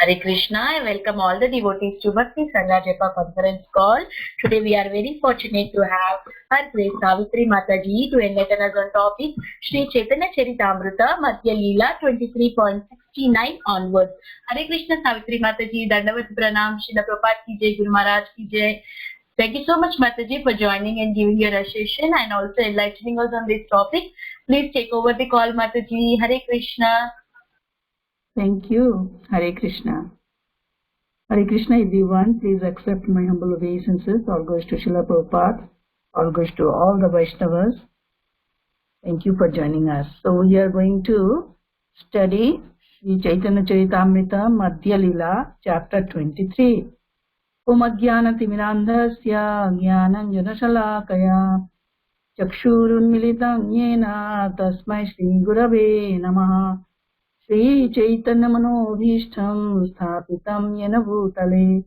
Hare Krishna. I welcome all the devotees to Bhakti Sangha Japa conference call. Today we are very fortunate to have Her Grace Savitri Mataji to enlighten us on topic Shri Caitanya Charitamrta Madhya Lila 23.69 onwards. Hare Krishna Savitri Mataji, Dandavat Pranam, Srila Prabhupada ki Jai, Guru Maharaj ki Jai. Thank you so much Mataji for joining and giving your association and also enlightening us on this topic. Please take over the call Mataji. Hare Krishna. Thank you. Hare Krishna. Hare Krishna everyone. Please accept my humble obeisances. All goes to Srila Prabhupada. All goes to all the Vaishnavas. Thank you for joining us. So we are going to study Sri Caitanya Charitamrta Madhya Lila chapter 23. Om Ajnana Timirandhasya Jnananjana Shalakaya Chakshurun Militam Yena Tasmai Shri Gurave Namaha Shri Chaitanya Manobhishtam Sthapitam Yena Bhutale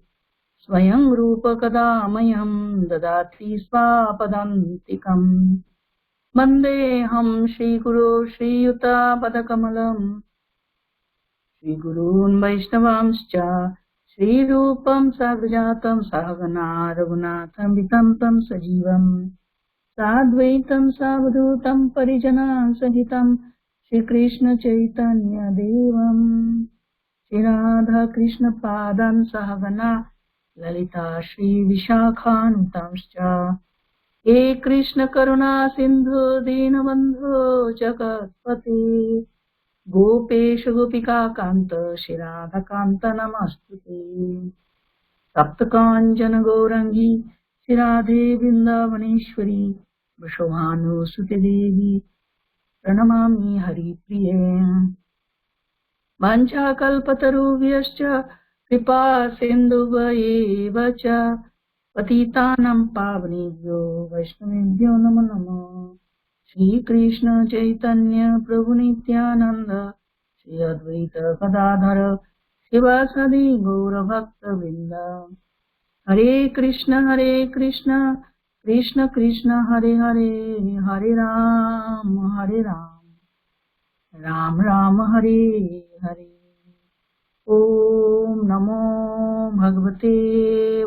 Swayam Rupa Kadamayam Dadati Svapadantikam Vandeham Shri Guru Shri Yuta Padakamalam Shri Gurun Vaishnavamscha Shri Rupam Sagrajatam Sahagana Raghunatham Vitamtam Sajivam Sadvaitam Savadutam Parijana Sahitam Shri Krishna Chaitanya Devam Shri Radha Krishna Padan Sahagana Lalita Shri Vishakhantamscha He Krishna Karuna Sindhu Dinabandhu Jagatpati Gopesha Gopika Kanta Shri Radha Kanta Namastute Saptakanjana Gaurangi Shri Radhe Vrindavaneshwari Vrishabhanu Sute Devi Pranamami Hari Priye Vancha Kalpatarubhyascha Kripa Sindhubhayevacha Patitanam Pavanebhyo Vaishnavebhyo Namo Namo Shri Krishna Chaitanya Prabhu Nityananda Shri Advaita Gadadhara Sivasadi Gaura Bhakta Vrinda Hare Krishna Krishna Krishna Hare Hare Hare Ram Ram Ram Hare Hare Om Namo Bhagavate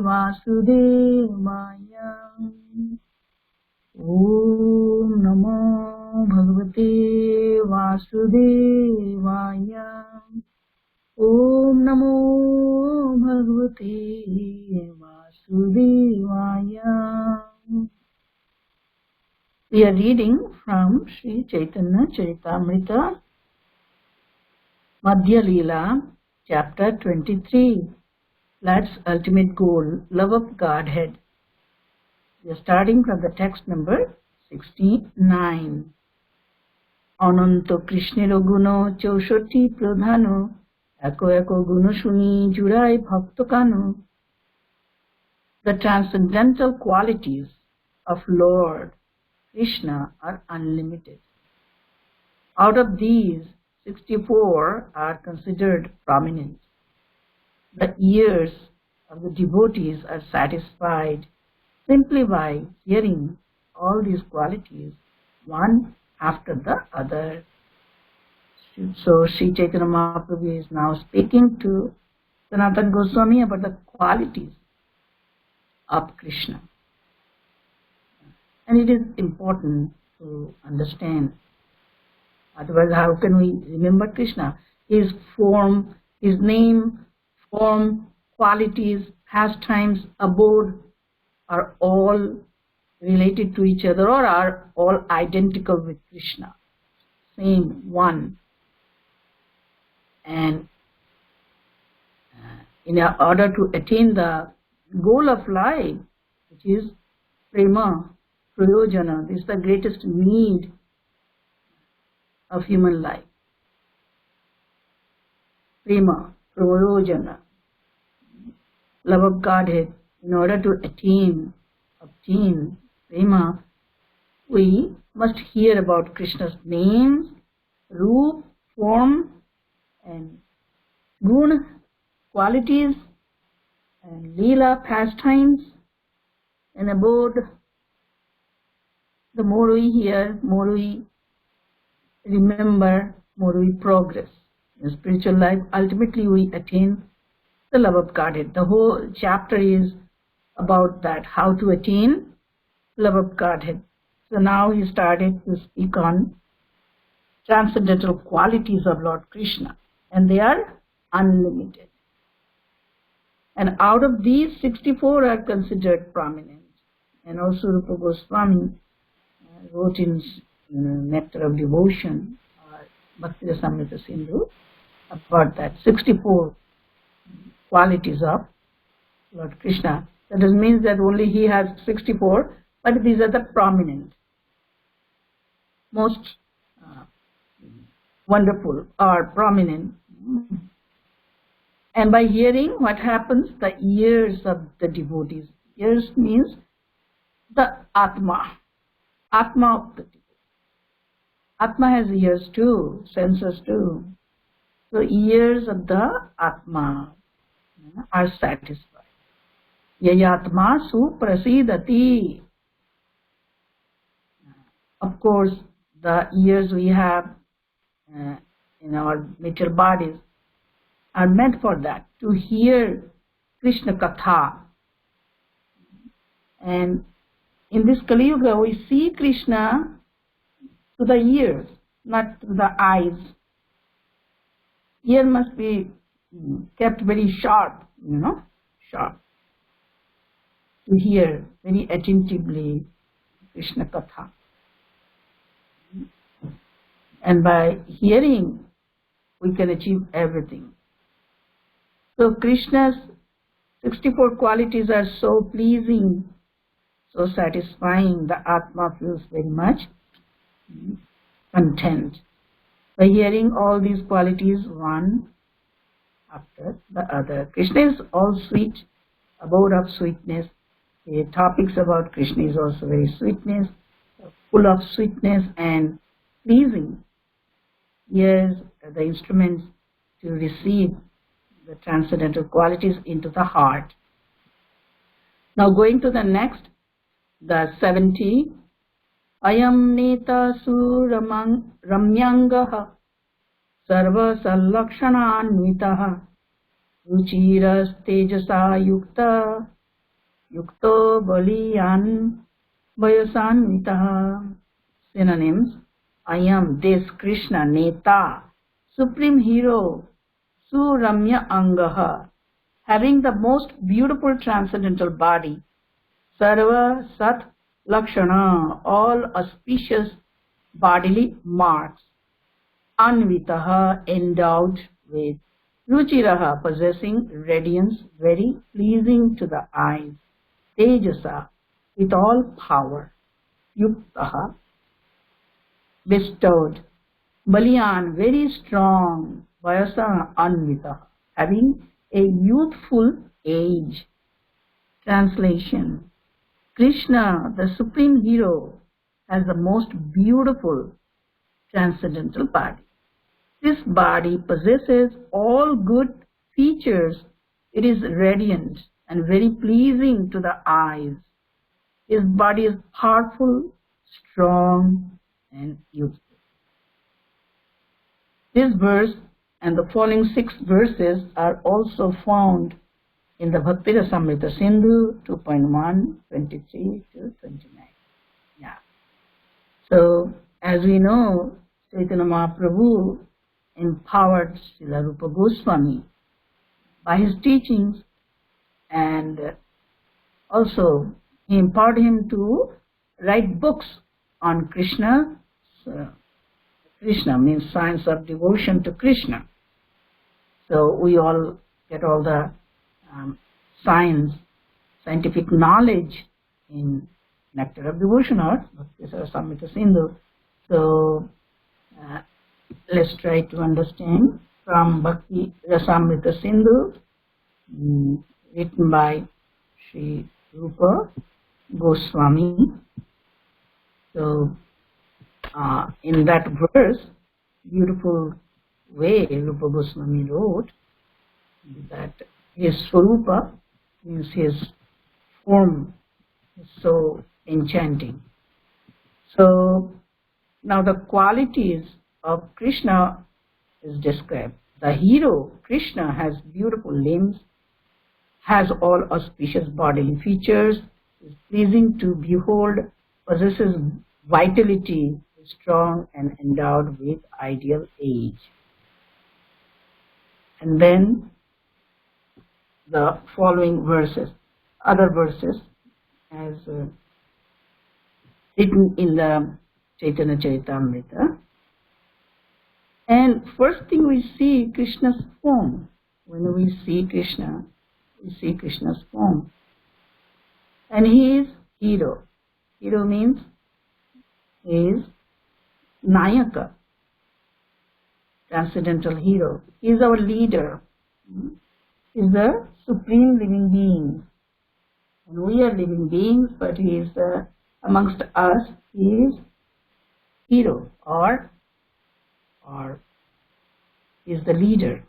Vasudevaya Om Namo Bhagavate Vasudevaya Om Namo Bhagavate Vasudevaya. We are reading from Sri Caitanya Charitamrta Madhya Lila chapter 23. Life's ultimate goal, love of Godhead. We are starting from the text number 69. Ananta Krishnero Guno Chaushoti Pradhano Eko Eko Guno Shuni Jurai Bhaktokano. The transcendental qualities of Lord Krishna are unlimited. Out of these, 64 are considered prominent. The ears of the devotees are satisfied simply by hearing all these qualities one after the other. So Sri Chaitanya Mahaprabhu is now speaking to Sanatana Goswami about the qualities of Krishna. And it is important to understand. Otherwise, how can we remember Krishna? His form, his name, form, qualities, pastimes, abode are all related to each other or are all identical with Krishna. Same one. And in order to attain the goal of life, which is prema, prayojana, this is the greatest need of human life. Prema, prayojana, love of Godhead. In order to obtain prema, we must hear about Krishna's names, roop, form, and guna, qualities, and Lila, pastimes, and abode. The more we hear, more we remember, more we progress. In spiritual life, ultimately we attain the love of Godhead. The whole chapter is about that, how to attain love of Godhead. So now he started to speak on transcendental qualities of Lord Krishna, and they are unlimited. And out of these, 64 are considered prominent. And also Rupa Goswami wrote in Nectar of Devotion, Bhakti Rasamrita Sindhu, about that 64 qualities of Lord Krishna. That doesn't mean that only he has 64, but these are the prominent, most wonderful or prominent. And by hearing, what happens? The ears of the devotees. Ears means the Atma. Atma of the devotee. Atma has ears too, senses too. So ears of the Atma are satisfied. Yayatma suprasidati. Of course, the ears we have in our material bodies are meant for that, to hear Krishna Katha. And in this Kali Yuga, we see Krishna through the ears, not through the eyes. Ear must be kept very sharp, sharp, to hear very attentively Krishna Katha. And by hearing, we can achieve everything. So Krishna's 64 qualities are so pleasing, so satisfying. The Atma feels very much content by hearing all these qualities one after the other. Krishna is all sweet, abode of sweetness. The topics about Krishna is also very sweetness, full of sweetness and pleasing. Ears are the instruments to receive the transcendental qualities into the heart. Now going to the next, the 70. Ayam neta ramyangaha sarva sallakshananvitaha ruchiras tejasa yukto baliyan vayasanvitaha. Synonyms: Ayam, this Krishna, Neta, supreme hero, Suramya Angaha, having the most beautiful transcendental body, Sarva Sat Lakshana, all auspicious bodily marks, Anvitaha, endowed with, Ruchiraha, possessing radiance, very pleasing to the eyes, Tejasa, with all power, Yuktaha, bestowed, Baliyan, very strong, Vayasa Anvita, having a youthful age. Translation: Krishna, the supreme hero, has the most beautiful transcendental body. This body possesses all good features. It is radiant and very pleasing to the eyes. His body is powerful, strong, and youthful. This verse and the following 6 verses are also found in the Bhakti Rasamrita Sindhu 2.1, 23 to 29. Yeah. So, as we know, Chaitanya Mahaprabhu empowered Srila Rupa Goswami by his teachings, and also he empowered him to write books on Krishna. So, Krishna means science of devotion to Krishna. So we all get all the scientific knowledge in Nectar of Devotion or Bhakti Rasamrita Sindhu. So let's try to understand from Bhakti Rasamrita Sindhu, written by Sri Rupa Goswami. So in that verse, beautiful way Rupa Goswami wrote that his Swarupa means his form is so enchanting. So now the qualities of Krishna is described. The hero Krishna has beautiful limbs, has all auspicious bodily features, is pleasing to behold, possesses vitality, is strong and endowed with ideal age. And then the following verses, other verses, as written in the Chaitanya Charitamrita. And first thing we see Krishna's form. When we see Krishna, we see Krishna's form. And he is hero. Hero means he is Nayaka, transcendental hero. He is our leader. He is the supreme living being. And we are living beings, but he is amongst us, he is hero or he is the leader.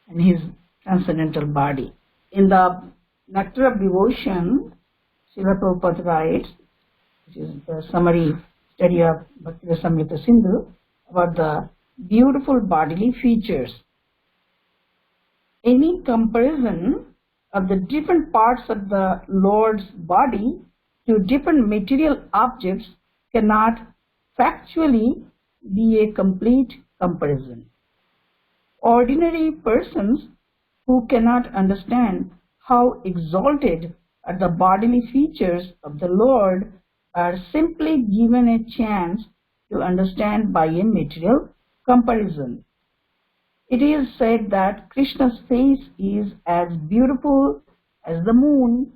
And his transcendental body. In the Nectar of Devotion, Srila Prabhupada writes, which is the summary study of Bhakti Rasamrita Sindhu, about the beautiful bodily features. Any comparison of the different parts of the Lord's body to different material objects cannot factually be a complete comparison. Ordinary persons who cannot understand how exalted are the bodily features of the Lord are simply given a chance to understand by a material comparison. It is said that Krishna's face is as beautiful as the moon.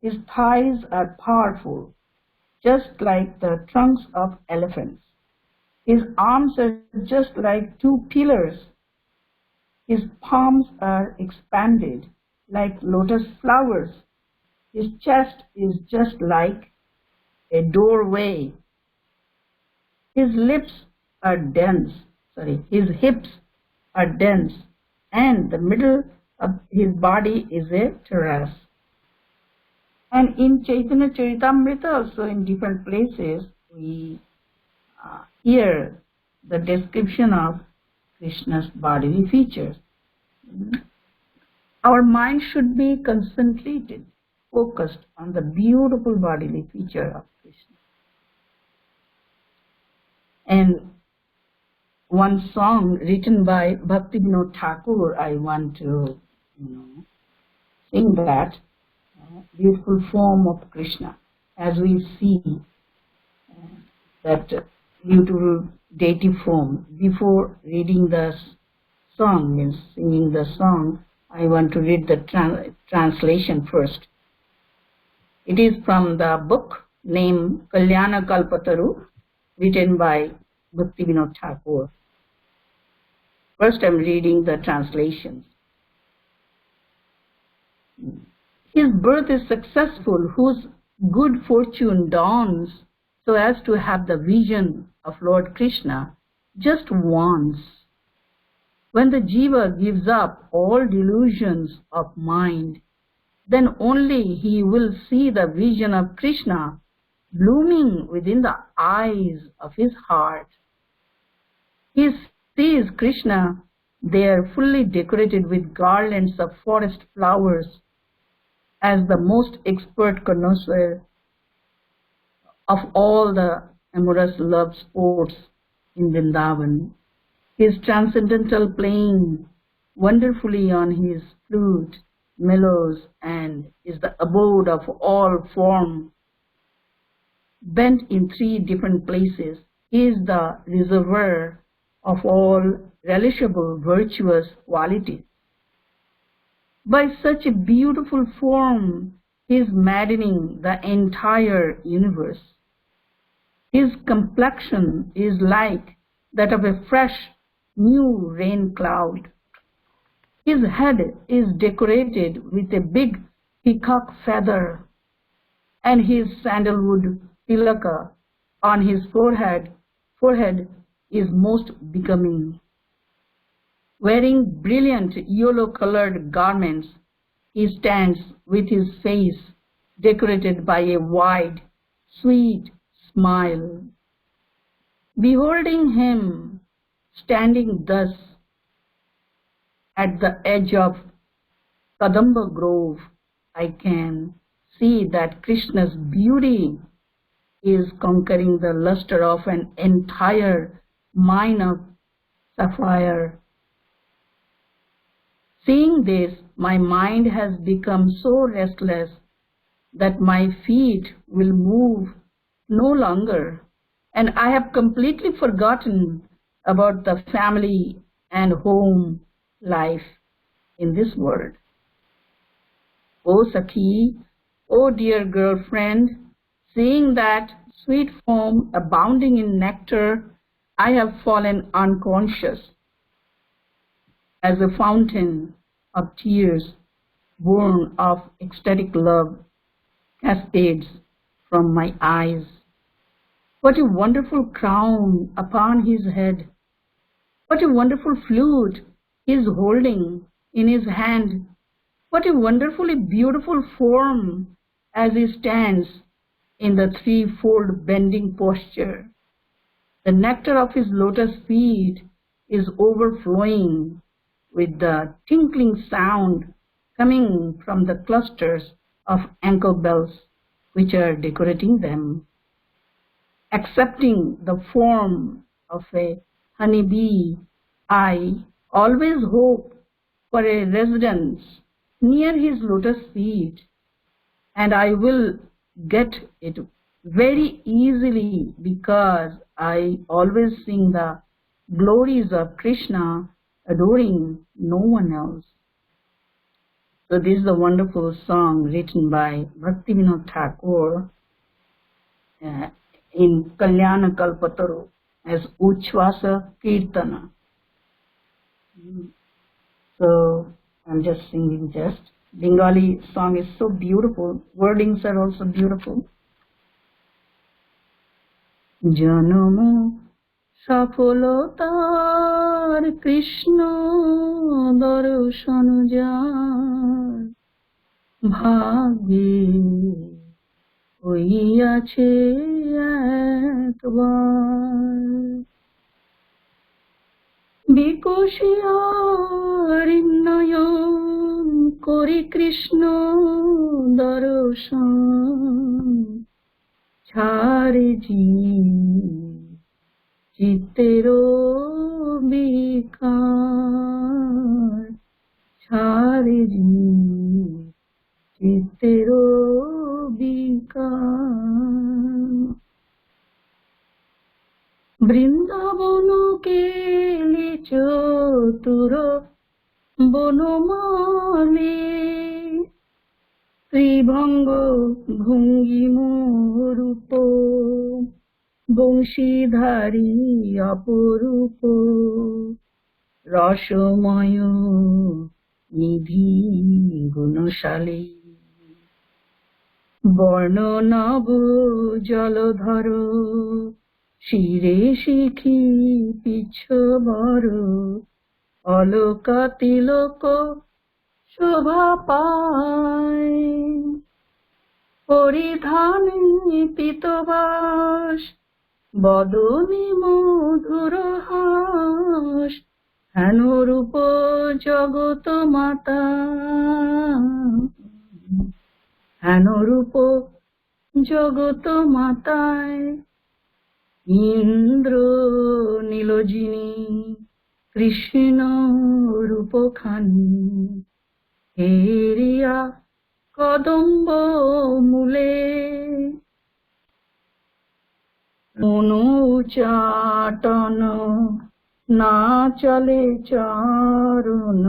His thighs are powerful, just like the trunks of elephants. His arms are just like two pillars. His palms are expanded like lotus flowers. His chest is just like a doorway. His hips are dense, and the middle of his body is a terrace. And in Chaitanya Charitamrita also, in different places, we hear the description of Krishna's bodily features. Our mind should be concentrated, focused on the beautiful bodily feature of Krishna. And one song written by Bhakti Vinod Thakur, I want to sing that beautiful form of Krishna. As we see that beautiful deity form, before reading the song, means singing the song, I want to read the translation first. It is from the book named Kalyana Kalpataru, written by Bhakti Vinod Thakur. First I am reading the translations. His birth is successful, whose good fortune dawns so as to have the vision of Lord Krishna just once. When the jiva gives up all delusions of mind, then only he will see the vision of Krishna blooming within the eyes of his heart. He sees Krishna there fully decorated with garlands of forest flowers as the most expert connoisseur of all the amorous love sports in Vrindavan. His transcendental playing wonderfully on his flute mellows and is the abode of all form. Bent in three different places, he is the reservoir of all relishable virtuous qualities. By such a beautiful form, he is maddening the entire universe. His complexion is like that of a fresh, new rain cloud. His head is decorated with a big peacock feather, and his sandalwood tilaka on his forehead is most becoming. Wearing brilliant yellow-colored garments, he stands with his face decorated by a wide, sweet smile. Beholding him standing thus at the edge of Kadamba Grove, I can see that Krishna's beauty is conquering the luster of an entire mine of sapphire. Seeing this, my mind has become so restless that my feet will move no longer, and I have completely forgotten about the family and home life in this world. O Sakhi, O dear girlfriend, seeing that sweet foam abounding in nectar, I have fallen unconscious as a fountain of tears born of ecstatic love cascades from my eyes. What a wonderful crown upon his head! What a wonderful flute he is holding in his hand! What a wonderfully beautiful form as he stands in the threefold bending posture. The nectar of his lotus feet is overflowing with the tinkling sound coming from the clusters of ankle bells which are decorating them. Accepting the form of a honeybee, I always hope for a residence near his lotus feet, and I will get it very easily because I always sing the glories of Krishna, adoring no one else. So this is a wonderful song written by Bhaktivinoda Thakur in Kalyana Kalpataru as Uchvasa Kirtana. So I'm just singing just. Bengali song is so beautiful. Wordings are also beautiful. Janamo সফলতার কৃষ্ণ দর্শন যার ভাগ্যে হইয়াছে একবার বিকশিয়ার নয়ন করি কৃষ্ণ দর্শন ছাড়ে চিত্তেরো বিকার ছাড়ে চিত্তেরো বিকার বৃন্দাবন কেলি চতুর বনমালে ত্রিভঙ্গ ভঙ্গিম রূপ বংশীধারী অপরূপ রসময় নিধি গুণশালী বর্ণনব জলধর শিরে শিখি পিচ্ছবর অলকা তিলক শোভা পায় পরিধানে পীতবাস বদনে মধুর হাস হেন রূপ জগত মাতা হেন রূপ জগত মাতায় ইন্দ্র নীলজিনী কৃষ্ণ রূপখানি হেরিয়া কদম্ব মূলে অনুচাটন না চলে চরণ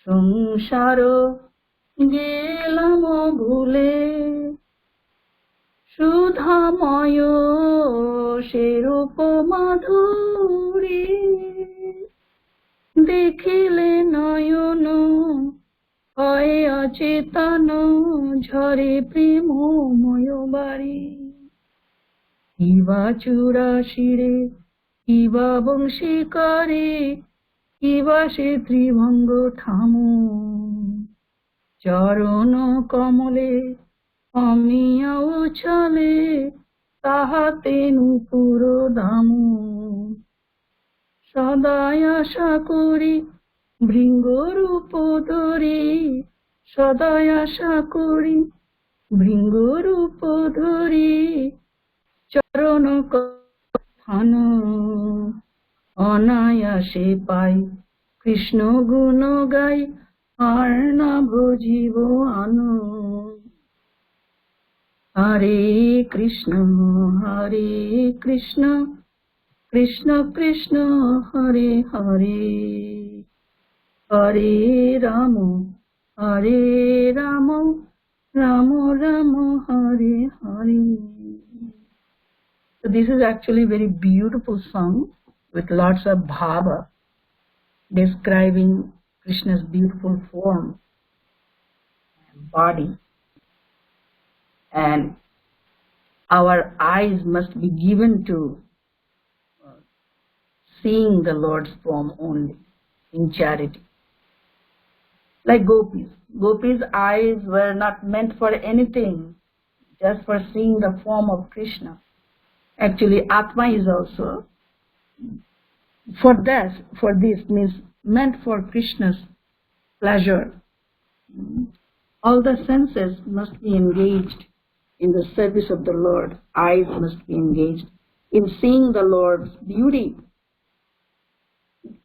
সংসার গেলাম ভুলে সুধাময় সেরূপ মাধুরী দেখিলে নয়ন হয় অচেতন ঝরে প্রেমময় বাড়ি কিবা চূড়া শিরে কিবা বংশী করে কিবা সে ত্রিভঙ্গ থামো চরণ কমলে অমিয়া উছলে তাহাতে নূপুর দাম সদাই আশা করি ভৃঙ্গরূপ ধরে সদয় আশা করি, ভৃঙ্গরূপ ধরে চরণ স্থান, অনায়াসে পাই কৃষ্ণ গুণ গাই, আর না ভজিব আন। হরে কৃষ্ণ কৃষ্ণ কৃষ্ণ হরে হরে, হরে Ram Ram Ram hare hare. So this is actually a very beautiful song with lots of bhava describing Krishna's beautiful form and body, and our eyes must be given to seeing the Lord's form only in charity. Like gopis. Gopis' eyes were not meant for anything, just for seeing the form of Krishna. Actually, Atma is also for this means meant for Krishna's pleasure. All the senses must be engaged in the service of the Lord. Eyes must be engaged in seeing the Lord's beauty.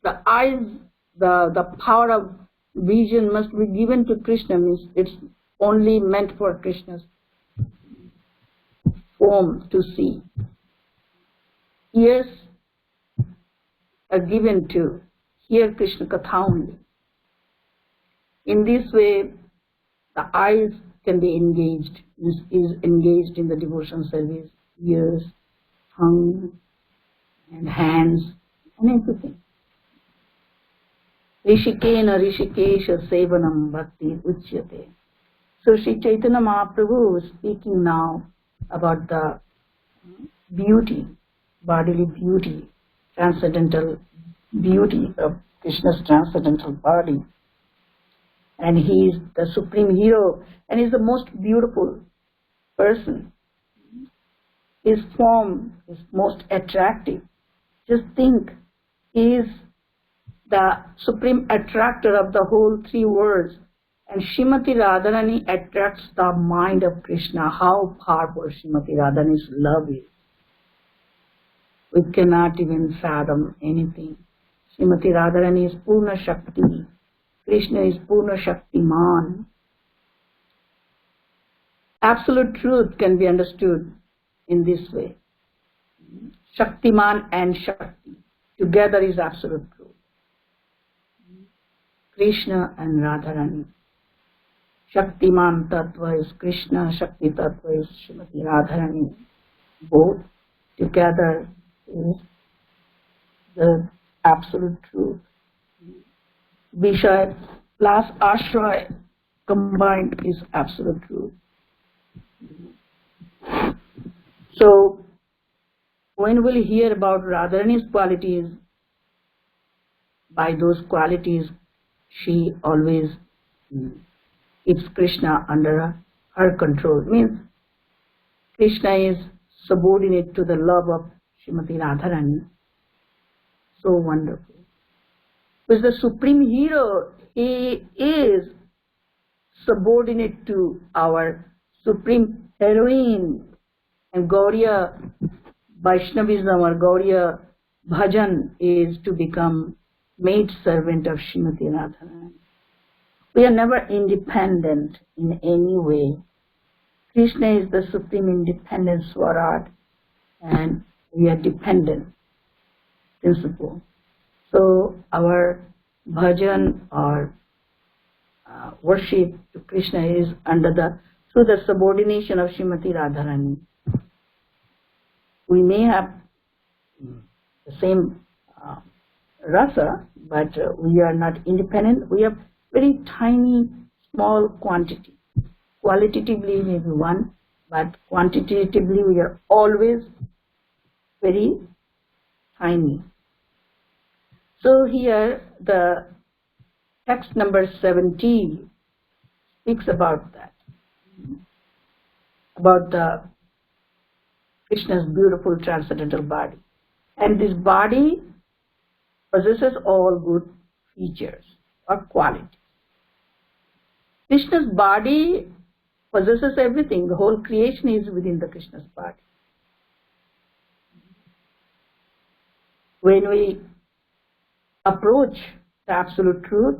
The eyes, the power of vision must be given to Krishna, means it's only meant for Krishna's form to see. Ears are given to hear Krishna Katha only. In this way, the eyes can be engaged, is engaged in the devotion service, ears, tongue, and hands, and everything. Rishikena Rishikesha Sevanam Bhakti Uchyate. So Sri Chaitanya Mahaprabhu is speaking now about the beauty, bodily beauty, transcendental beauty of Krishna's transcendental body. And he is the supreme hero, and he is the most beautiful person. His form is most attractive. Just think, he is the supreme attractor of the whole three worlds. And Srimati Radharani attracts the mind of Krishna. How powerful Srimati Radharani's love is. We cannot even fathom anything. Srimati Radharani is Purna Shakti. Krishna is Purna Shaktiman. Absolute truth can be understood in this way. Shaktiman and Shakti together is absolute truth. Krishna and Radharani. Shaktiman Tattva is Krishna, Shakti Tattva is Srimati Radharani. Both together is the absolute truth. Vishaya plus Ashraya combined is absolute truth. So, when we'll hear about Radharani's qualities, by those qualities, she always keeps Krishna under her control. Means Krishna is subordinate to the love of Srimati Radharani. So wonderful. With the supreme hero, he is subordinate to our supreme heroine, and Gauriya Vaishnavism or Gauriya Bhajan is to become maid servant of Srimati Radharani. We are never independent in any way. Krishna is the supreme independent Swarat, and we are dependent principle. So our bhajan or worship to Krishna is through the subordination of Srimati Radharani. We may have the same rasa, but we are not independent. We have very tiny, small quantity. Qualitatively maybe one, but quantitatively we are always very tiny. So here the text number 70 speaks about that, about the Krishna's beautiful transcendental body. And this body possesses all good features. or quality. Krishna's body possesses everything. The whole creation is within the Krishna's body. When we approach the absolute truth,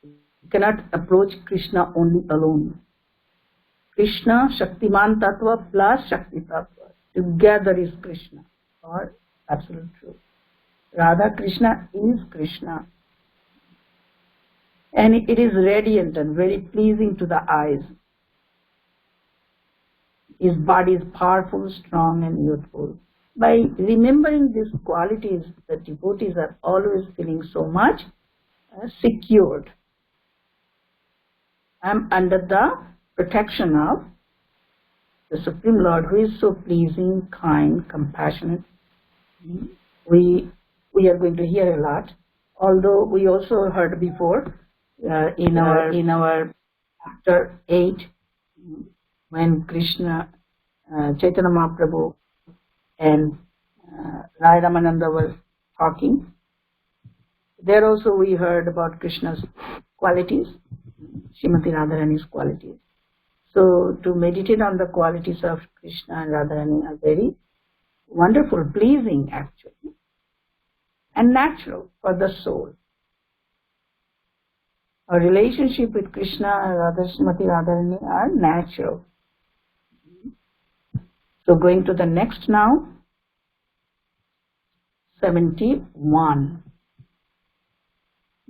we cannot approach Krishna only alone. Krishna, Shaktiman Tattva plus Shakti Tattva. Together is Krishna, or absolute truth. Radha Krishna is Krishna. And it is radiant and very pleasing to the eyes. His body is powerful, strong, and youthful. By remembering these qualities, the devotees are always feeling so much secured. I am under the protection of the Supreme Lord, who is so pleasing, kind, compassionate. We are going to hear a lot, although we also heard before in our chapter 8, when Krishna, Chaitanya Mahaprabhu and Rai Ramananda were talking. There also we heard about Krishna's qualities, Srimati Radharani's qualities. So to meditate on the qualities of Krishna and Radharani are very wonderful, pleasing actually, and natural for the soul. Our relationship with Krishna and Srimati Radharani are natural. So going to the next now, 71.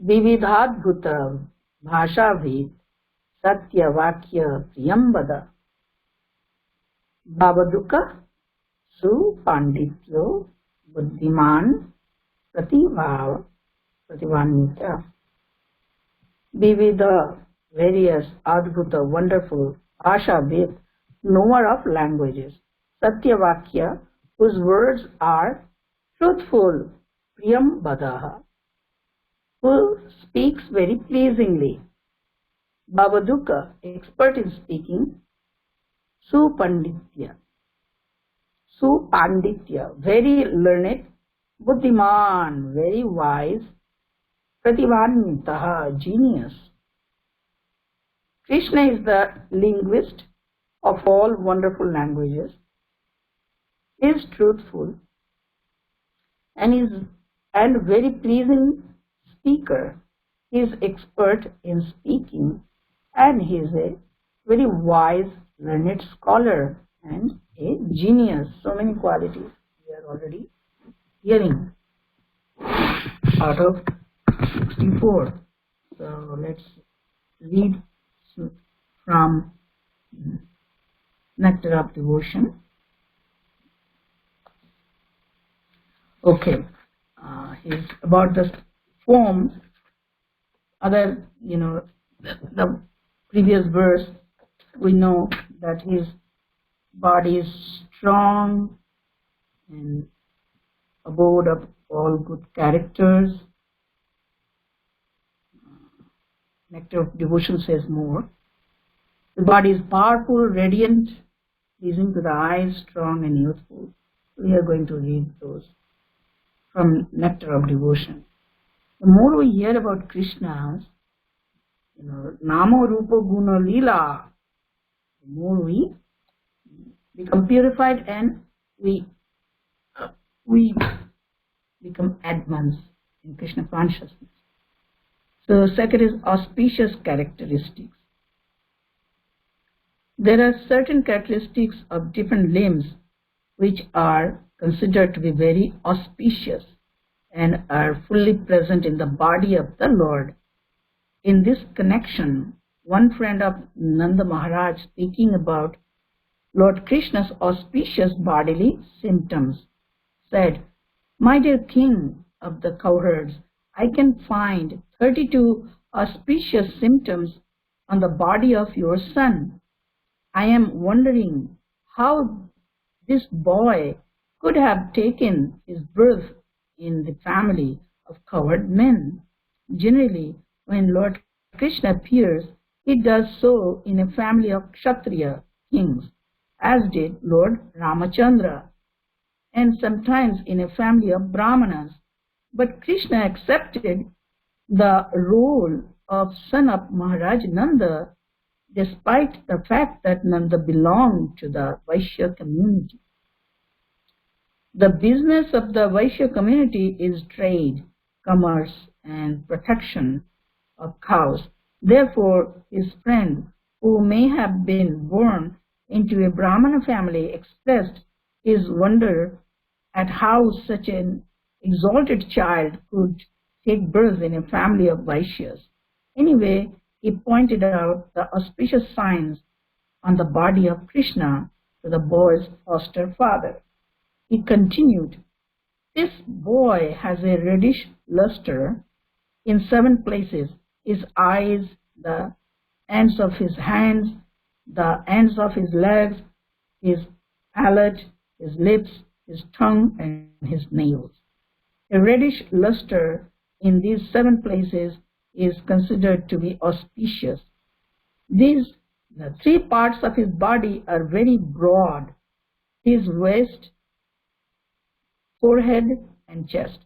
Vividhadbhuta bhashavit satya vakya priyambada bhavaduka supandityo buddhiman prativannita. Vividha, various, adbhuta, wonderful, bhashavit, knower of languages, satya vakya, whose words are truthful, priyambadaha, who speaks very pleasingly, bhavaduka, expert in speaking, supanditya, very learned, buddhiman, very wise, prativannitaha, genius. Krishna is the linguist of all wonderful languages, is truthful, and very pleasing speaker. He is expert in speaking, and he is a very wise, learned scholar and a genius. So many qualities we are already hearing out of 64. So let's read from Nectar of Devotion. Okay, he's about the forms. The previous verse, we know that his body is strong and abode of all good characters. Nectar of Devotion says more. The body is powerful, radiant, pleasing to the eyes, strong and youthful. We are going to read those from Nectar of Devotion. The more we hear about Krishna's, Namo Rupa Guna Lila, the more we become purified and we become advanced in Krishna consciousness. So second is auspicious characteristics. There are certain characteristics of different limbs which are considered to be very auspicious and are fully present in the body of the Lord. In this connection, one friend of Nanda Maharaj, speaking about Lord Krishna's auspicious bodily symptoms, said, "My dear king of the cowherds, I can find 32 auspicious symptoms on the body of your son. I am wondering how this boy could have taken his birth in the family of cowherd men. Generally, when Lord Krishna appears, he does so in a family of Kshatriya kings, as did Lord Ramachandra, and sometimes in a family of Brahmanas. But Krishna accepted the role of son of Maharaj Nanda, despite the fact that Nanda belonged to the Vaishya community. The business of the Vaishya community is trade, commerce, and protection of cows. Therefore, his friend, who may have been born into a Brahmana family, expressed his wonder at how such an exalted child could take birth in a family of Vaishyas. Anyway, he pointed out the auspicious signs on the body of Krishna to the boy's foster father. He continued, "This boy has a reddish luster in 7 places: his eyes, the ends of his hands, the ends of his legs, his palate, his lips, his tongue, and his nails." A reddish luster in these 7 places is considered to be auspicious. The 3 parts of his body are very broad: his waist, forehead, and chest.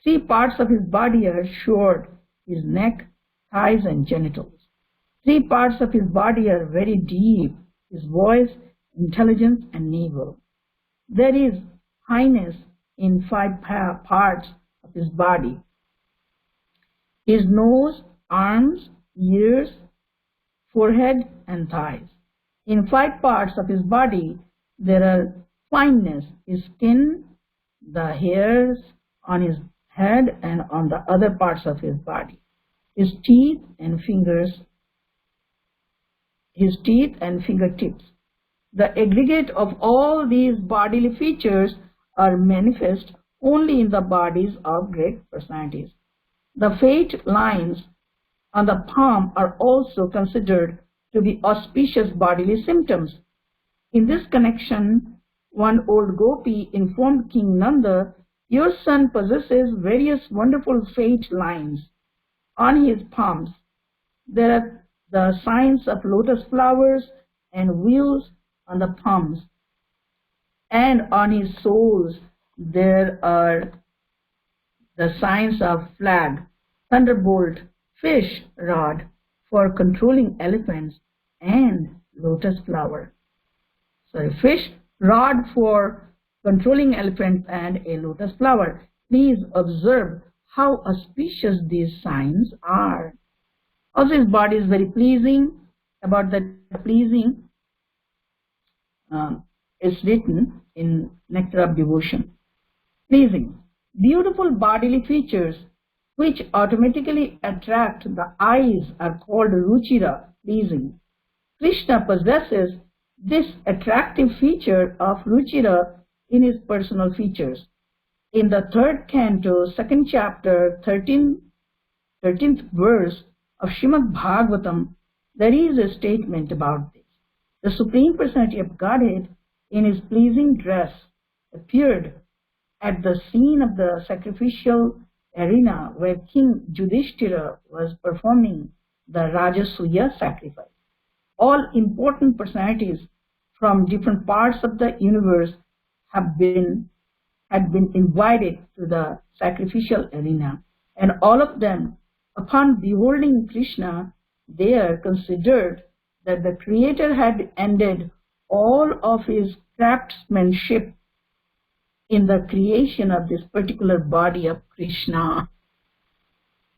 3 parts of his body are short: his neck, thighs, and genitals. 3 parts of his body are very deep: his voice, intelligence, and navel. There is highness in 5 parts of his body: his nose, arms, ears, forehead, and thighs. In 5 parts of his body there are fineness: his skin, the hairs on his head and on the other parts of his body, his teeth and fingertips. The aggregate of all these bodily features are manifest only in the bodies of great personalities. The fate lines on the palm are also considered to be auspicious bodily symptoms. In this connection, one old gopi informed King Nanda, "Your son possesses various wonderful fate lines on his palms. There are the signs of lotus flowers and wheels on the palms, and on his soles there are the signs of flag, thunderbolt, fish rod for controlling elephants, and lotus flower." Fish rod for controlling elephants and a lotus flower. Please observe how auspicious these signs are. Also, his body is very pleasing. About that pleasing, is written in Nectar of Devotion. Pleasing. Beautiful bodily features which automatically attract the eyes are called ruchira, pleasing. Krishna possesses this attractive feature of ruchira in his personal features. In the 3rd canto, 2nd chapter, 13th verse of Srimad Bhagavatam, there is a statement about this. The Supreme Personality of Godhead, in his pleasing dress, appeared at the scene of the sacrificial arena where King Yudhishthira was performing the Rajasuya sacrifice. All important personalities from different parts of the universe had been invited to the sacrificial arena, and all of them, upon beholding Krishna there, considered that the Creator had ended all of his craftsmanship in the creation of this particular body of Krishna.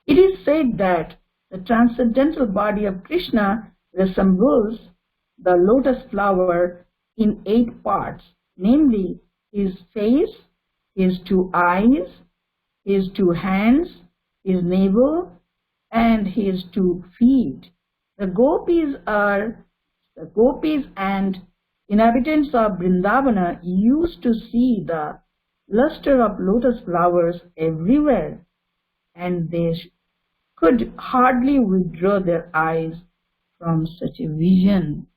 It is said that the transcendental body of Krishna resembles the lotus flower in 8 parts, namely his face, his 2 eyes, his 2 hands, his navel, and his 2 feet. The gopis and inhabitants of Vrindavana used to see the luster of lotus flowers everywhere, and they could hardly withdraw their eyes from such a vision.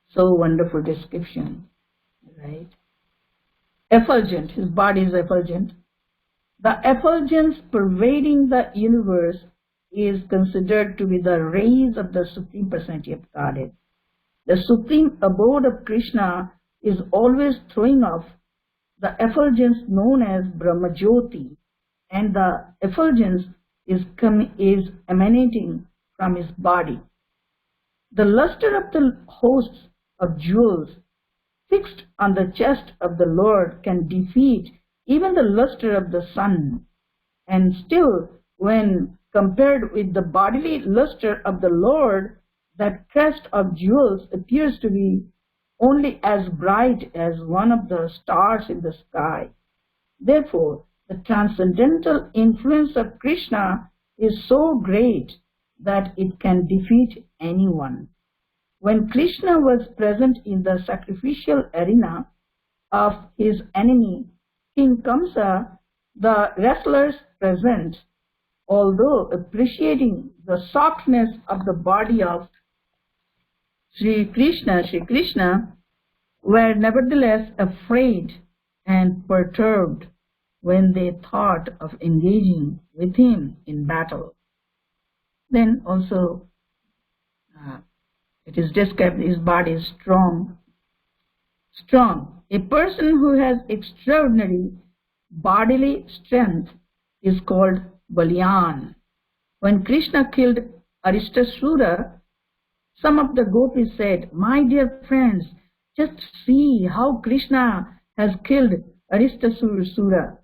So wonderful description, right? Effulgent, his body is effulgent. The effulgence pervading the universe is considered to be the rays of the Supreme Personality of Godhead. The supreme abode of Krishna is always throwing off the effulgence known as Brahmajyoti, and the effulgence is emanating from his body. The luster of the hosts of jewels fixed on the chest of the Lord can defeat even the luster of the sun. And still, when compared with the bodily luster of the Lord, that crest of jewels appears to be only as bright as one of the stars in the sky. Therefore, the transcendental influence of Krishna is so great that it can defeat anyone. When Krishna was present in the sacrificial arena of his enemy, King Kamsa, the wrestlers present, although appreciating the softness of the body of Sri Krishna, were nevertheless afraid and perturbed when they thought of engaging with him in battle. Then also it is described his body is strong. A person who has extraordinary bodily strength is called Balyan. When Krishna killed Aristasura, some of the gopis said, "My dear friends, just see how Krishna has killed Aristasura.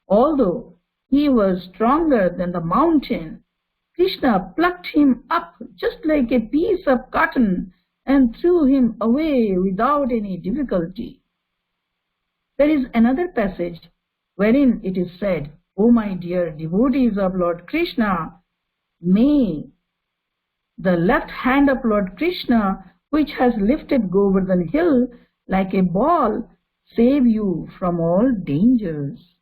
Although he was stronger than the mountain, Krishna plucked him up just like a piece of cotton and threw him away without any difficulty." There is another passage wherein it is said, "O my dear devotees of Lord Krishna, may the left hand of Lord Krishna, which has lifted Govardhan hill like a ball, save you from all dangers."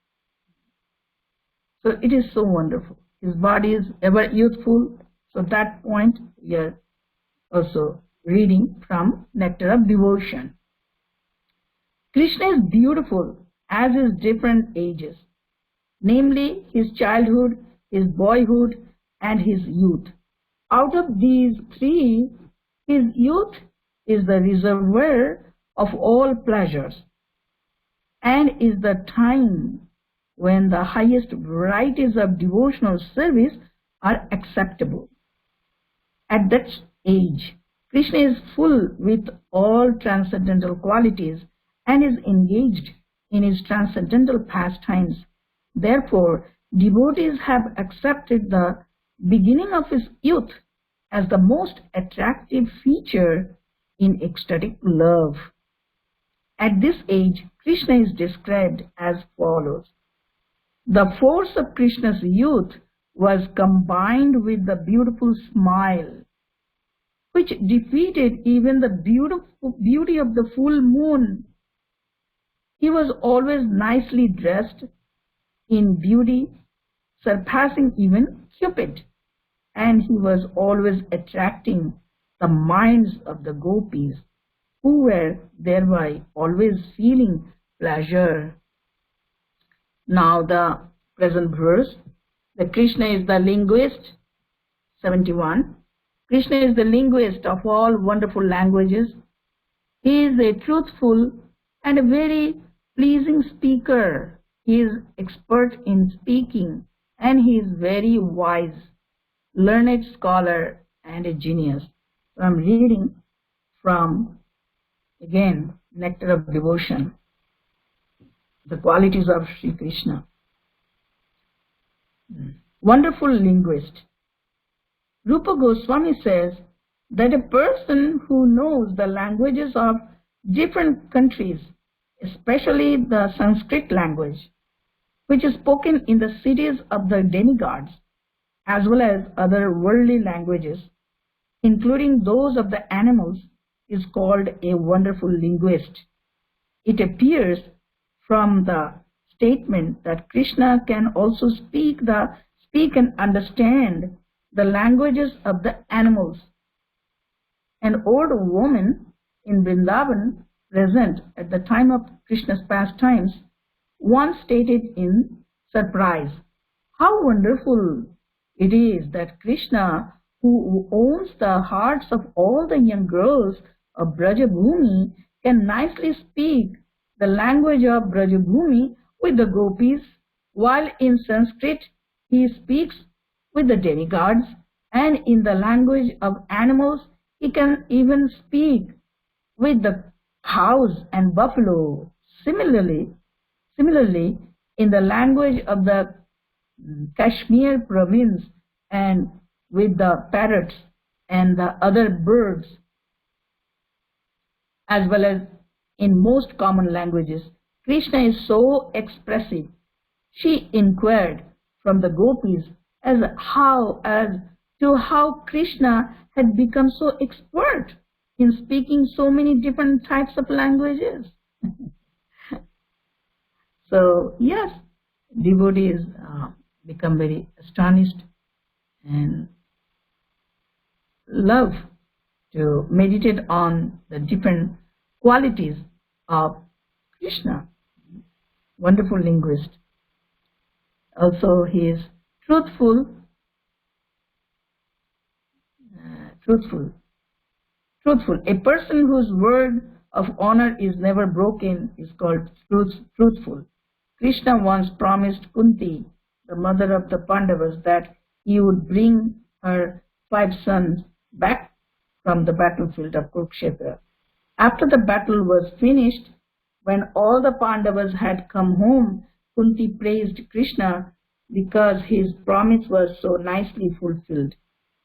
So it is so wonderful. His body is ever youthful. So that point we are also reading from Nectar of Devotion. Krishna is beautiful as his different ages, namely his childhood, his boyhood, and his youth. Out of these three, his youth is the reservoir of all pleasures and is the time when the highest varieties of devotional service are acceptable. At that age, Krishna is full with all transcendental qualities and is engaged in his transcendental pastimes. Therefore, devotees have accepted the beginning of his youth as the most attractive feature in ecstatic love. At this age, Krishna is described as follows. The force of Krishna's youth was combined with the beautiful smile, which defeated even the beauty of the full moon. He was always nicely dressed in beauty, surpassing even Cupid, and he was always attracting the minds of the gopis, who were thereby always feeling pleasure. Now the present verse, the Krishna is the linguist, 71. Krishna is the linguist of all wonderful languages. He is a truthful and a very pleasing speaker. He is expert in speaking and he is very wise, learned scholar and a genius. So I'm reading from, again, Nectar of Devotion, the qualities of Sri Krishna. Wonderful linguist. Rupa Goswami says that a person who knows the languages of different countries, especially the Sanskrit language, which is spoken in the cities of the demigods, as well as other worldly languages, including those of the animals, is called a wonderful linguist. It appears from the statement that Krishna can also speak and understand the languages of the animals. An old woman in Vrindavan, present at the time of Krishna's pastimes, once stated in surprise, "How wonderful it is that Krishna, who owns the hearts of all the young girls of Brajabhumi, can nicely speak the language of Brajabhumi with the gopis, while in Sanskrit he speaks with the demigods, and in the language of animals, he can even speak with the cows and buffalo. Similarly, in the language of the Kashmir province and with the parrots and the other birds, as well as in most common languages, Krishna is so expressive. She inquired from the gopis as to how Krishna had become so expert in speaking so many different types of languages. So yes, devotees become very astonished and love to meditate on the different qualities of Krishna. Wonderful linguist. Also, he is truthful. A person whose word of honor is never broken is called truthful. Krishna once promised Kunti, the mother of the Pandavas, that he would bring her 5 sons back from the battlefield of Kurukshetra. After the battle was finished, when all the Pandavas had come home, Kunti praised Krishna because his promise was so nicely fulfilled.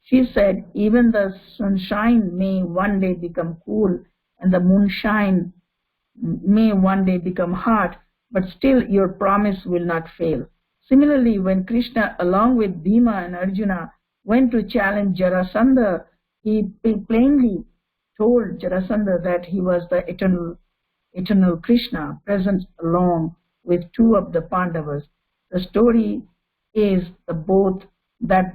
She said, even the sunshine may one day become cool and the moonshine may one day become hot, but still your promise will not fail. Similarly, when Krishna, along with Bhima and Arjuna, went to challenge Jarasandha, he plainly told Jarasandha that he was the eternal Krishna, present along with 2 of the Pandavas. The story is that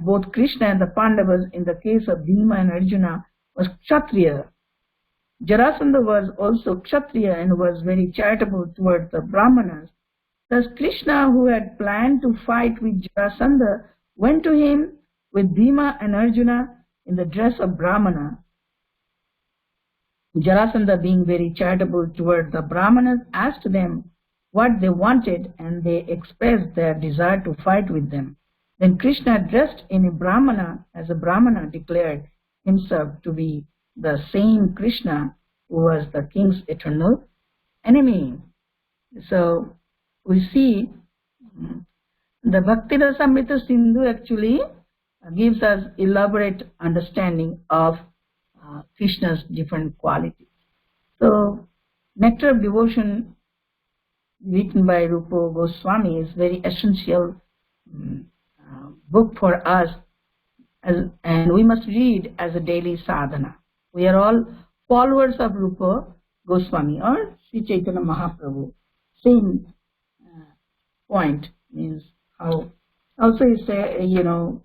both Krishna and the Pandavas, in the case of Bhima and Arjuna, was Kshatriya. Jarasandha was also Kshatriya and was very charitable towards the Brahmanas. Thus Krishna, who had planned to fight with Jarasandha, went to him with Bhima and Arjuna in the dress of Brahmana. Jarasandha, being very charitable toward the Brahmanas, asked them what they wanted, and they expressed their desire to fight with them. Then Krishna, dressed in a Brahmana, as a Brahmana, declared himself to be the same Krishna who was the king's eternal enemy. So we see the Bhakti Rasamrita Sindhu actually gives us elaborate understanding of Krishna's different qualities. So Nectar of Devotion, written by Rupa Goswami, is very essential book for us, and we must read as a daily sadhana. We are all followers of Rupa Goswami or Sri Chaitanya Mahaprabhu. Same point, means how also he said, Chaitanya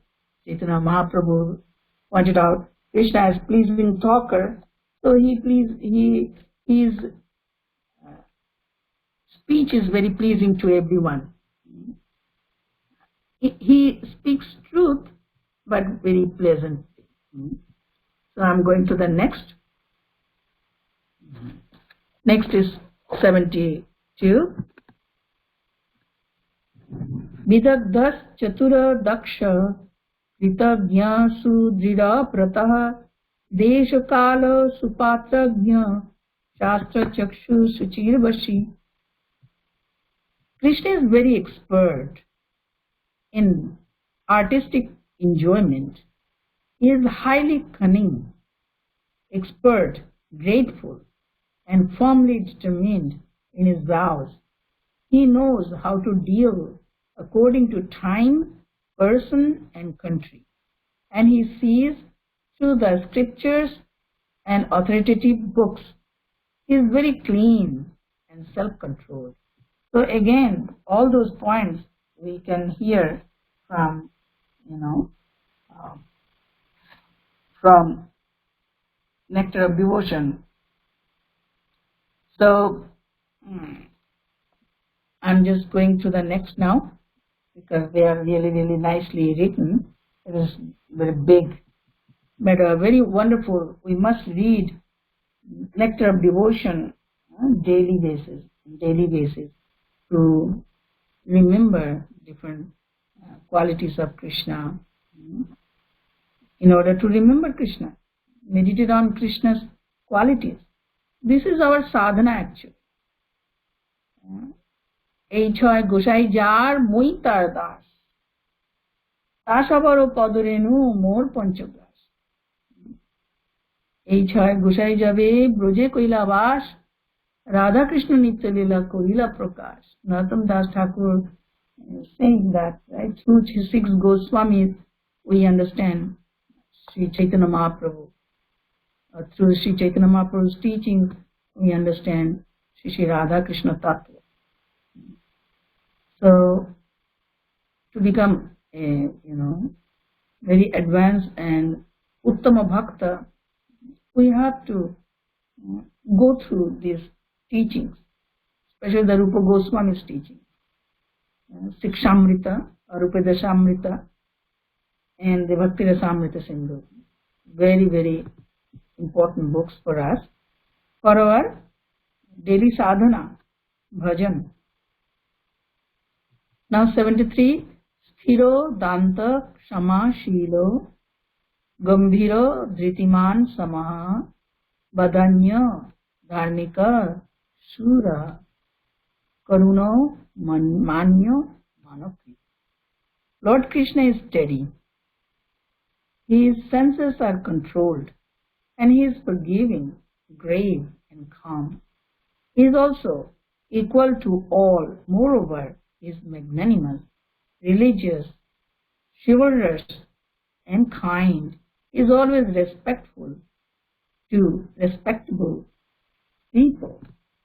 Mahaprabhu pointed out Krishna is pleasing talker, so his speech is very pleasing to everyone. He speaks truth, but very pleasantly. So I'm going to the next. Next is 72. Vidagdhas chatura daksha kritagnya sudrida pratah deshakala supatragnya shastra chakshu suchirvashi. Krishna is very expert in artistic enjoyment. He is highly cunning, expert, grateful, and firmly determined in his vows. He knows how to deal according to time, person, and country. And he sees through the scriptures and authoritative books. He is very clean and self-controlled. So again, all those points we can hear from, from Nectar of Devotion. So I'm just going to the next now, because they are really, really nicely written. It is very big, but very wonderful. We must read Nectar of Devotion on daily basis to remember different qualities of Krishna, in order to remember Krishna. Meditate on Krishna's qualities. This is our sadhana actually. এই ছয় গোসাই যার মই তার দাস তা সবার পদরেণু মোর পঞ্চগ্রাস এই ছয় গোসাই যাবে ব্রজে কইলা বাস রাধা কৃষ্ণ নিত্য লীলা করিলা প্রকাশ Narottam Das Thakur saying that right through six Goswamis we understand Sri Chaitanya Mahaprabhu. Through Sri Chaitanya Mahaprabhu's teaching we understand Sri Radha Krishna Tattva. So, to become a, very advanced and Uttama Bhakta, we have to go through these teachings, especially the Rupa Goswami's teaching, Sikshamrita, Rupadashamrita, and the Bhakti Rasamrita Sindhu. Very, very important books for us, for our daily sadhana, bhajan. Now 73, Sthiro Danta Shama Shilo Gambhiro Dhritiman Samaha Badanya Dharmika Shura Karuno Manyo Manapri. Lord Krishna is steady. His senses are controlled and he is forgiving, grave and calm. He is also equal to all. Moreover, he is magnanimous, religious, chivalrous, and kind. He is always respectful to respectable people.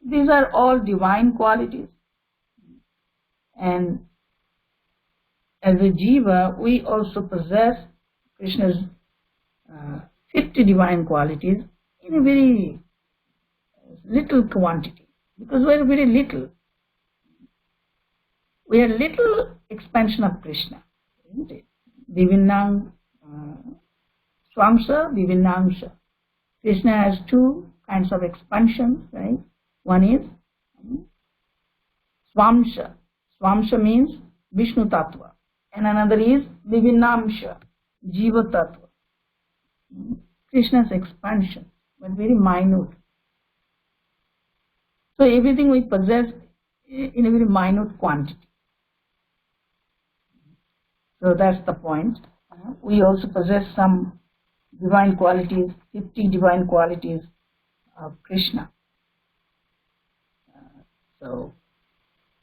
These are all divine qualities. And as a jiva, we also possess Krishna's 50 divine qualities in a very little quantity, because we are very little. We are little expansion of Krishna, isn't it? Vivinnam Swamsa, Vivinnamsha. Krishna has two kinds of expansion, right? One is Swamsa. Swamsa means Vishnu Tattva. And another is Vivinnamsha, Jiva Tattva. Krishna's expansion, but very minute. So everything we possess in a very minute quantity. So that's the point. We also possess some divine qualities, 50 divine qualities of Krishna. So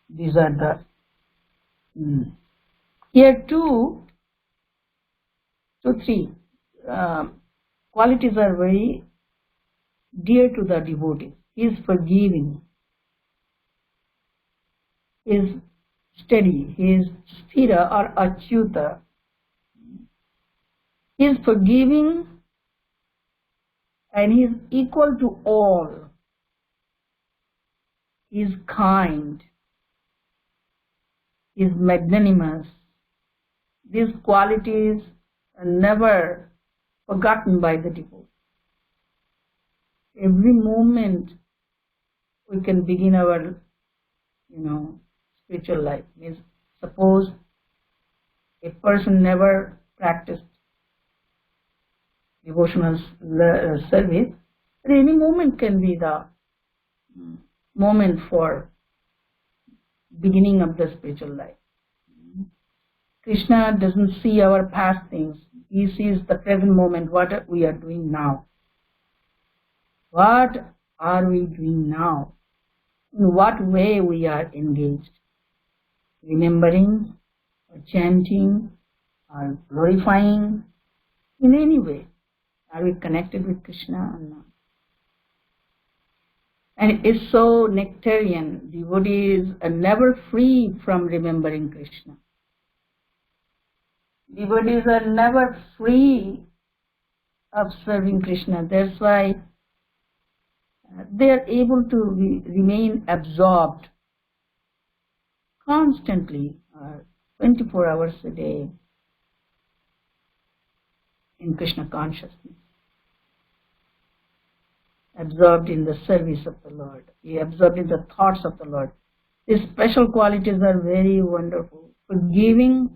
these are the here two to three qualities are very dear to the devotee. He is forgiving, he is steady, he is sthira or achyuta. He is forgiving and he is equal to all. He is kind, he is magnanimous. These qualities are never forgotten by the devotee. Every moment we can begin our, spiritual life. Means suppose a person never practiced devotional service, at any moment can be the moment for beginning of the spiritual life. Krishna doesn't see our past things. He sees the present moment, what we are doing now. What are we doing now? In what way we are engaged? Remembering, or chanting, or glorifying, in any way. Are we connected with Krishna or not? And it's so nectarian. Devotees are never free from remembering Krishna. Devotees are never free of serving Krishna. That's why they are able to remain absorbed constantly, 24 hours a day in Krishna consciousness. Absorbed in the service of the Lord. He absorbed in the thoughts of the Lord. These special qualities are very wonderful. Forgiving,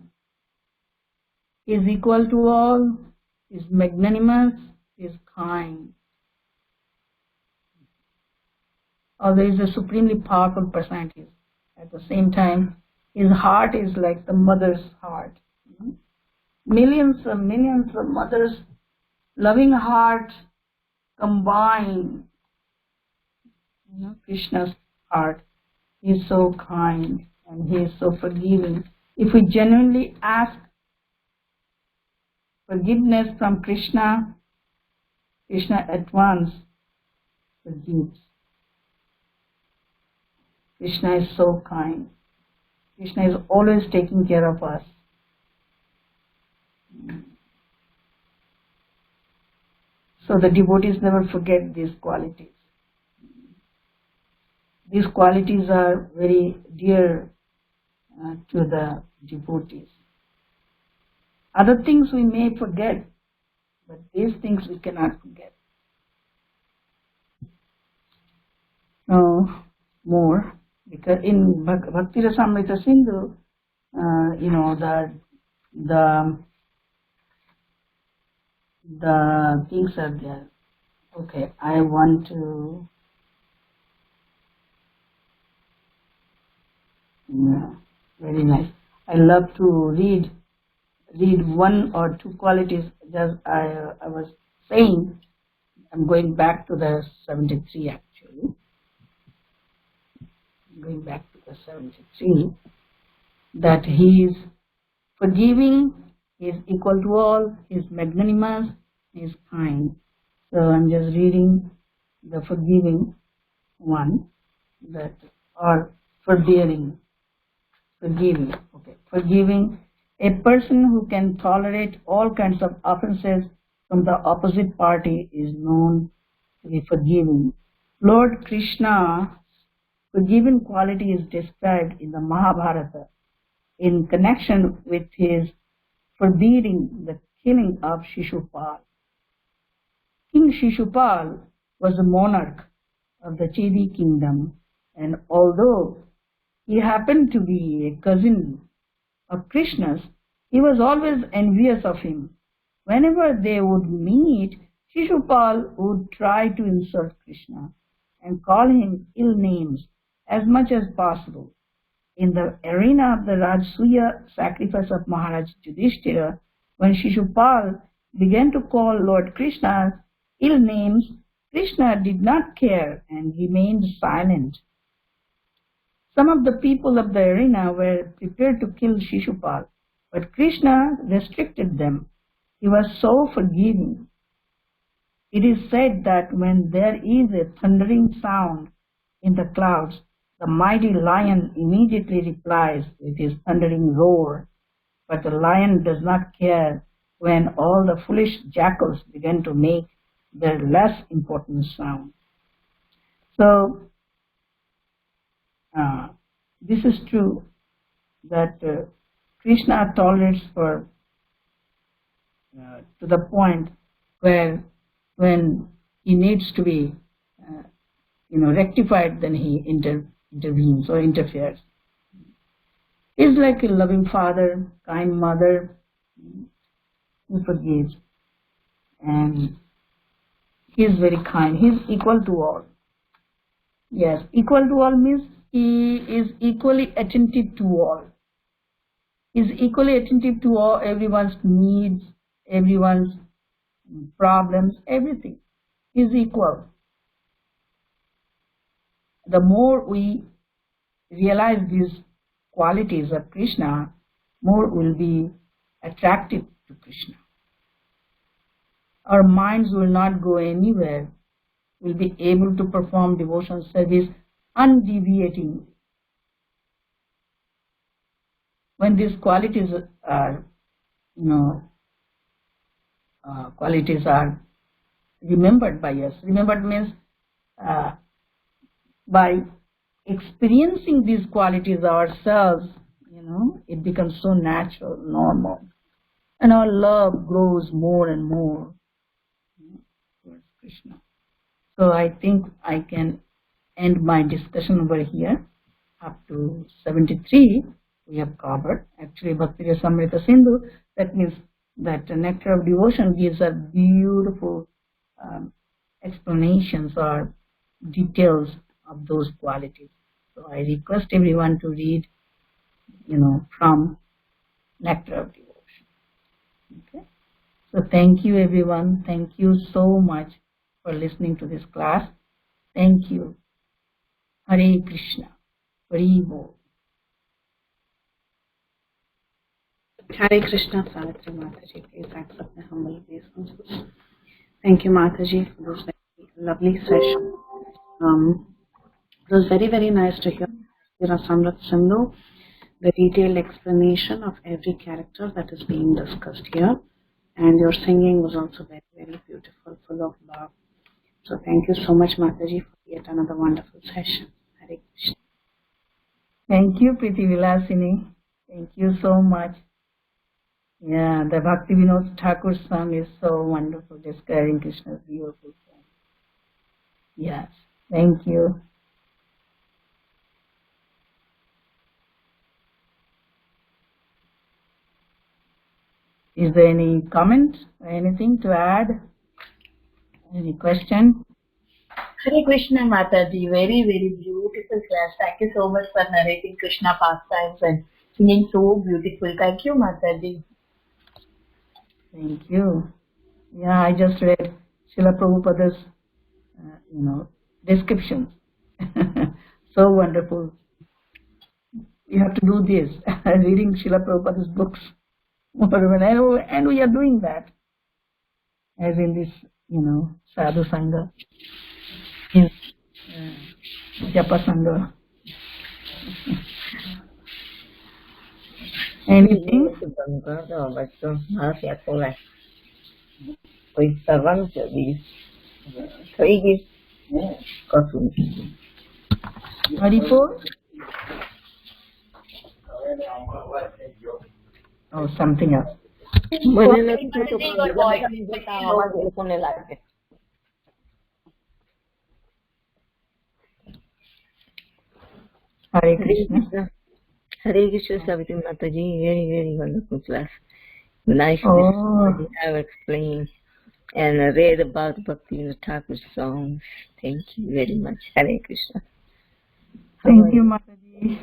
He is equal to all, he is magnanimous, he is kind. Although he is a supremely powerful personality, at the same time, his heart is like the mother's heart. Millions and millions of mothers' loving hearts combine. Krishna's heart. He is so kind and he is so forgiving. If we genuinely ask forgiveness from Krishna, Krishna at once forgives. Krishna is so kind. Krishna is always taking care of us. So the devotees never forget these qualities. These qualities are very dear to the devotees. Other things we may forget, but these things we cannot forget. No more, because in Bhakti Rasamrita Sindhu, the things are there. Okay, I want to. Yeah, very nice. I love to read one or two qualities. Just I was saying, I'm going back to the 73 actually. Going back to the 73, that he is forgiving, he is equal to all, he is magnanimous, he is kind. So I'm just reading the forgiving one, that or forbearing. Forgiving. Okay. Forgiving. A person who can tolerate all kinds of offenses from the opposite party is known to be forgiving. Lord Krishna's forgiving quality is described in the Mahabharata in connection with his forbidding the killing of Shishupal. King Shishupal was a monarch of the Chedi kingdom, and although he happened to be a cousin of Krishna's, he was always envious of him. Whenever they would meet, Shishupal would try to insult Krishna and call him ill names as much as possible. In the arena of the Rajsuya sacrifice of Maharaj Yudhishthira, when Shishupal began to call Lord Krishna ill names, Krishna did not care and remained silent. Some of the people of the arena were prepared to kill Shishupal, but Krishna restricted them. He was so forgiving. It is said that when there is a thundering sound in the clouds, the mighty lion immediately replies with his thundering roar, but the lion does not care when all the foolish jackals begin to make their less important sound. So, this is true that Krishna tolerates for to the point where when he needs to be rectified, then he intervenes or interferes. He's like a loving father, kind mother, who forgives, and he is very kind. He is equal to all. Yes, equal to all means he is equally attentive to all. He is equally attentive to all, everyone's needs, everyone's problems, everything. He is equal. The more we realize these qualities of Krishna, more will be attracted to Krishna. Our minds will not go anywhere. We'll be able to perform devotional service undeviatingly. When these qualities are, qualities are remembered by us. Remembered means by experiencing these qualities ourselves, it becomes so natural, normal, and our love grows more and more towards Krishna. So I think I can end my discussion over here. Up to 73 we have covered. Actually, Bhakti Rasamrita Sindhu, that means that Nectar of Devotion gives us beautiful explanations or details of those qualities. So I request everyone to read, from Nectar of Devotion. Okay. So thank you, everyone. Thank you so much for listening to this class. Thank you. Hare Krishna. Hari Bol. Hare Krishna, Savitri Mataji. Please accept the humble obeisances. Thank you, Mataji, for this very lovely session. It was very, very nice to hear Samrat Sindhu, the detailed explanation of every character that is being discussed here. And your singing was also very, very beautiful, full of love. So thank you so much, Mataji, for yet another wonderful session. Hare Krishna. Thank you, Priti Vilasini. Thank you so much. Yeah, the Bhakti Vinod Thakur song is so wonderful, describing Krishna's beautiful form. Yes, thank you. Is there any comment or anything to add? Any question? Hare Krishna Mataji, very, very beautiful class. Thank you so much for narrating Krishna pastimes and singing so beautiful. Thank you, Mataji. Thank you. Yeah, I just read Srila Prabhupada's, descriptions. So wonderful. You have to do this, reading Srila Prabhupada's books. And we are doing that. As in this, Sadhu Sangha, Japa Sangha. Anything? Haripur? Oh, something else. Hare Krishna. Hare Krishna, Savitri Mataji. Very, very wonderful class. Nice. You have explained and read about Bhakti Vinod Thakur's songs. Thank you very much. Hare Krishna. Thank you, Mataji.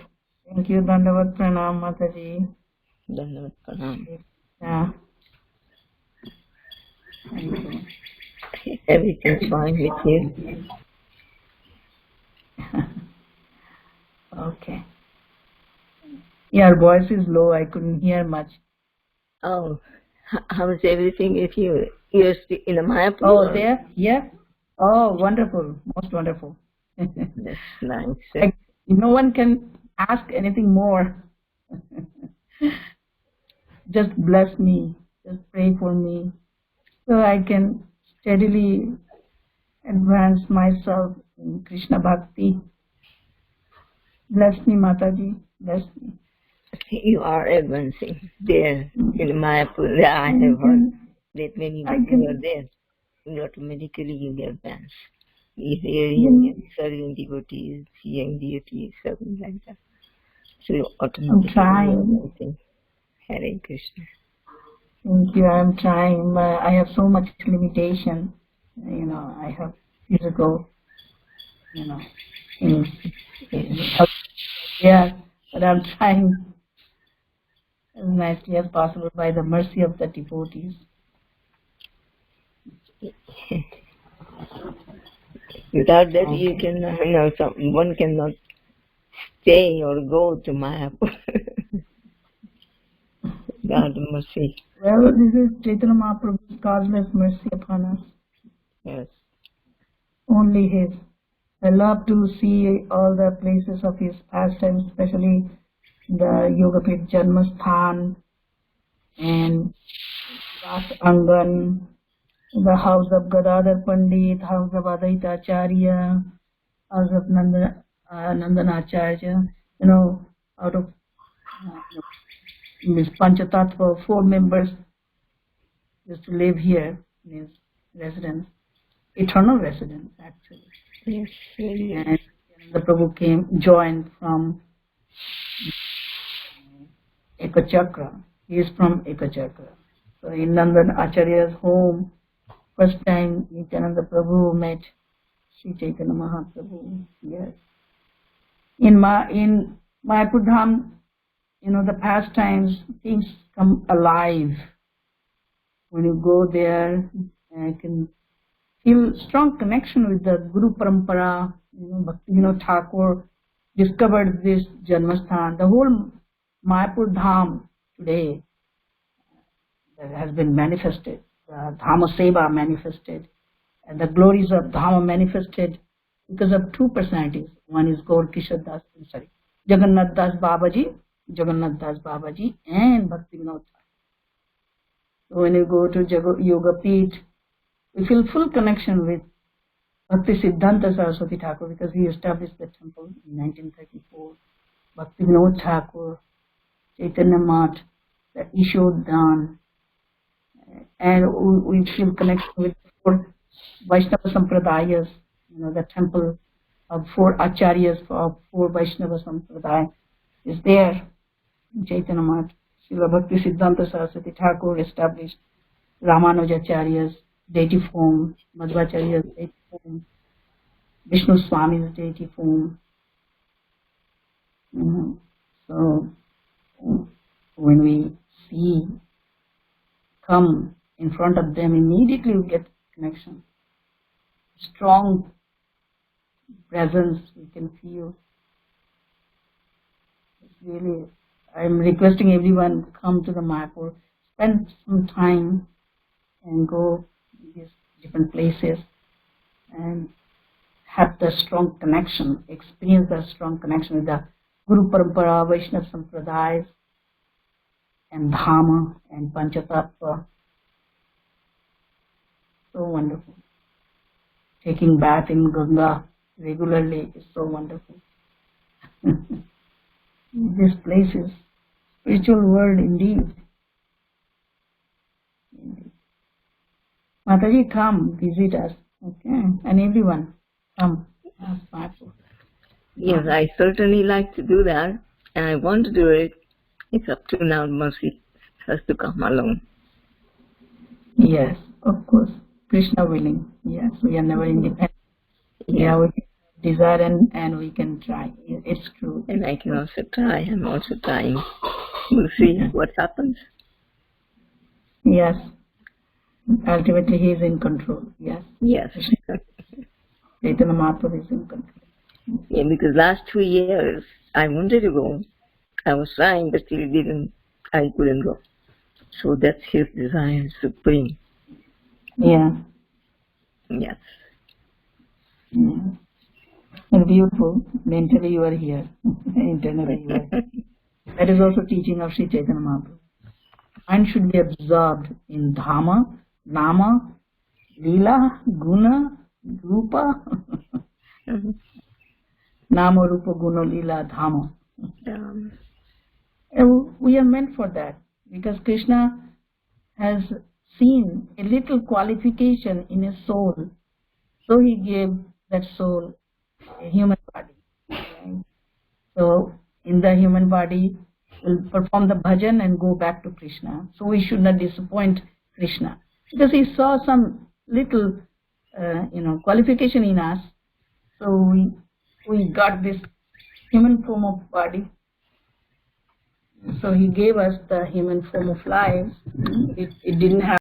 Thank you, Dandavat Pranam, Mataji. Dandavat Pranam. Yeah. Everything's fine with you? Okay. Your voice is low. I couldn't hear much. Oh, how is everything with you? You're in the Mayapur? Oh, there? Yeah. Oh, wonderful. Most wonderful. That's nice. No one can ask anything more. Just bless me. Just pray for me. So I can steadily advance myself in Krishna Bhakti. Bless me, Mataji. Bless me. You are advancing there in Mayapur. I have heard that when you are there, automatically you advance. You're serving devotees, young deities, something like that. So you automatically advancing. Hare Krishna. Thank you. I'm trying. I have so much limitation. I have physical, yeah, but I'm trying as nicely as possible by the mercy of the devotees. Without that, you can, one cannot stay or go to Mayapur. God mercy. Well, this is Chaitanya Mahaprabhu's causeless mercy upon us. Yes. Only His. I love to see all the places of His pastime, especially the Yogapit Janmasthan and Ras Angan, the house of Gadadhar Pandit, house of Advaita Acharya, house of Nandanacharya, out of Miss Panchatattva, 4 members used to live here in his residence, eternal residence actually. Yes, really. And the Prabhu joined from Ekachakra. He is from Ekachakra. So in Nandan Acharya's home, first time Nityananda Prabhu met Sri Chaitanya Mahaprabhu. Yes. In Mayapur Dham, the pastimes, things come alive. When you go there, I can feel strong connection with the Guru Parampara. Bhakti Vinod Thakur discovered this Janmasthan. The whole Mayapur Dham today that has been manifested. Dhamma Seva manifested. And the glories of Dhamma manifested because of two personalities. One is Gaur Kishore Das, Jagannath Das Babaji, and Bhakti Vinod Thakur. So when you go to Yoga Peeth, we feel full connection with Bhakti Siddhanta Saraswati Thakur because he established the temple in 1934. Bhakti Vinod Thakur, Chaitanya Math, the Ishodhan, and we feel connection with four Vaishnava Sampradayas, the temple of four Acharyas of four Vaishnava Sampradaya is there in Chaitanya Math. Srila Bhakti Siddhanta Saraswati Thakur established Ramanujacharya's deity form, Madhvacharya's deity form, Vishnu Swami's deity form. So when we see come in front of them, immediately we get connection. Strong presence we can feel. It's really, I'm requesting everyone come to the Mayapur, spend some time and go to these different places and have the strong connection, experience the strong connection with the Guru Parampara, Vaishnava Sampradayas, and Dhamma and Panchatattva. So wonderful. Taking bath in Ganga regularly is so wonderful. This place is spiritual world indeed. Mataji, come visit us, okay? And everyone, come. Yes, I certainly like to do that, and I want to do it. It's up to now, Mercy has to come along. Yes, of course. Krishna willing. Yes, we are never independent. Yeah, we can desire and we can try. It's true. And I can also try. I'm also trying. We'll see what happens. Yes. Ultimately, he is in control. Yes. Yes. Chaitanya Mahaprabhu is in control. Yeah, because last 2 years I wanted to go. I was trying, but still I couldn't go. So that's his desire, supreme. Yeah. Yes. Yeah. And beautiful. Mentally you are here. Internally you are here. That is also teaching of Sri Chaitanya Mahaprabhu. Mind should be absorbed in Dhamma, Nama, Lila, Guna, Rupa. Nama, Rupa, Guna, Lila, Dhamma. And we are meant for that because Krishna has seen a little qualification in his soul. So he gave that soul a human body. Right? So in the human body, we'll perform the bhajan and go back to Krishna. So we should not disappoint Krishna because he saw some little, qualification in us. So we got this human form of body. So he gave us the human form of life. It didn't have